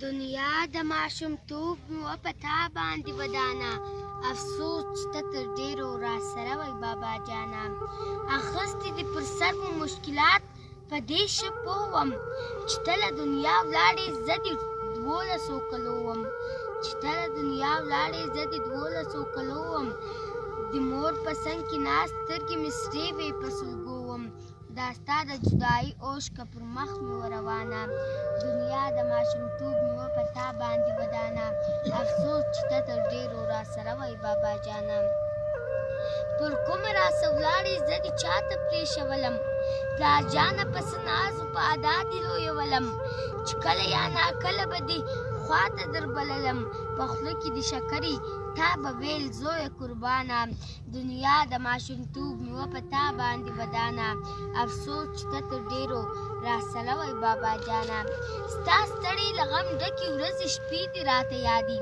دنیا د ماشومتوب مې په تا باندې ودانه افسوس چې ته تر ډېرو راسره وی بابا جانا اخیستې دې پر سر مو مشکلات په دې ښه پوه وم چې ته له دنیا ولاړې زه دې 12 کلو وم چې ته له دنیا ولاړې زه دې 12 کلو وم د مور په څنګ کې ناست سترګې مې سرې وې په سلګو وم دا ستا د جدایي اوښکه پر مخ مې وروانه دنیا د ماشومتوب مې په تا باندې ودانه افسوس چې ته تر ډېرو راسره وی بابا جانا پر کومه راسه ولاړې زه دې چاته پرېښولم پلار جانه پسې نازو په ادا دې لویولم چې کله یا ناکله به دې خواته دربللم په خوله کې د شکرې تا به ویل زویه قربانه دنیا د ماشومتوب مې په تا باندې ودانه افسوس چې ته تر ډېرو راسره وی بابا جانا ستا ستړې له غم ډکې ورځې شپې دې راته یادي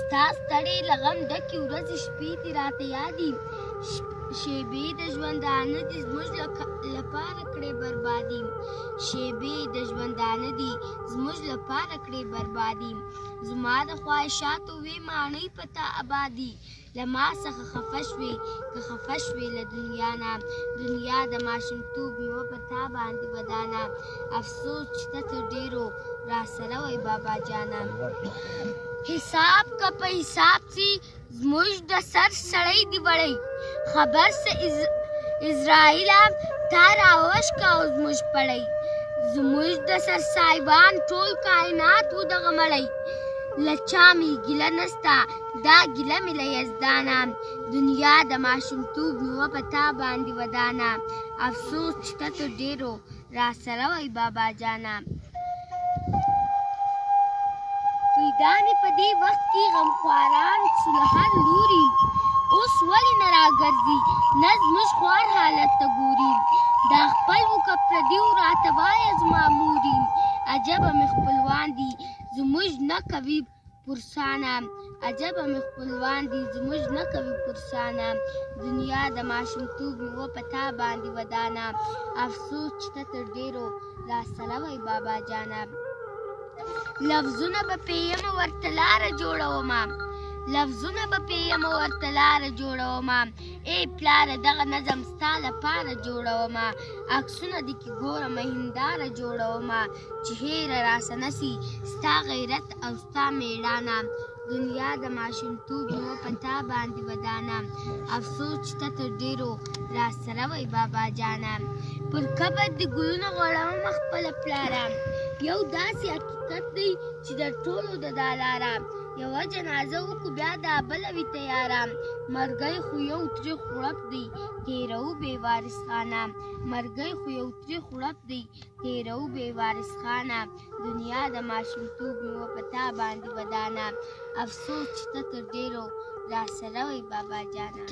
ستا ستړې له غم ډکې ورځې شپې دې راته یادي شیبې د ژوندانه دي زموږ لپاره کړې بربادي شیبې د ژوندانه دي زموږ لپاره کړې بربادي زما د خواهشاتو وې ماڼۍ په تا ابادي له ما څخه خفه شوې که خفه شوې له دنیا نه دنیا د ماشومتوب مې په تا باندې ودانه افسوس چې ته تر ډېرو راسره وی بابا جانا حساب که په حساب سي زموږ د سر سړی دی وړی خبر سے اسرائیله تا راوشکه او زموږ پړی زموږ د سر صاحبان ټول کائنات ودغه مړی له چا مې ګیله نسته دا ګیله مې له یزدانه دنیا د ماشومتوب مې په تا باندې ودانه افسوس چې ته تر ډېرو راسره وی بابا جانا دا مې په دې وخت کې غمخواران شو له هر لوري اوس ولې نه راګرځي نه زموږ خوار حالت ته ګوري دا خپل وو که پردي وو راته وایه زما موري عجبه مې خپلوان دي زموږ نه کوي پرسانه عجبه مې خپلوان دي زموږ نه کوي پرسانه دنیا د ماشومتوب مې په تا باندې ودانه افسوس چې ته تر ډېرو راسره وی بابا جانا لفظونه به پېیم ورته لاره جوړومه لفظونه به پېیم ورته لاره جوړومه ای پلاره دغه نظم ستا لپاره جوړومه عکسونه دې کې ګورم هنداره جوړومه چې هېره راسه نسي ستا غیرت او ستا مېړانه دنیا د ماشومتوب مې په تا باندې ودانه افسوس چې ته تر ډېرو راسره وی بابا جانا پر قبر د ګلونه غوړومه خپله پلاره یو داسې حقیقت دی چې د ټولو د دا لاره یوه جنازه وکړو بیا دا بله وي تیاره مرګی خو یو تریخ غړپ دی تېرو بې وارث خانه مرګی خو یو تریخ غړپ دی تېرو بې وارث خانه دنیا د ماشومتوب مې په تا باندې ودانه افسوس چې ته تر ډېرو راسره وی بابا جانا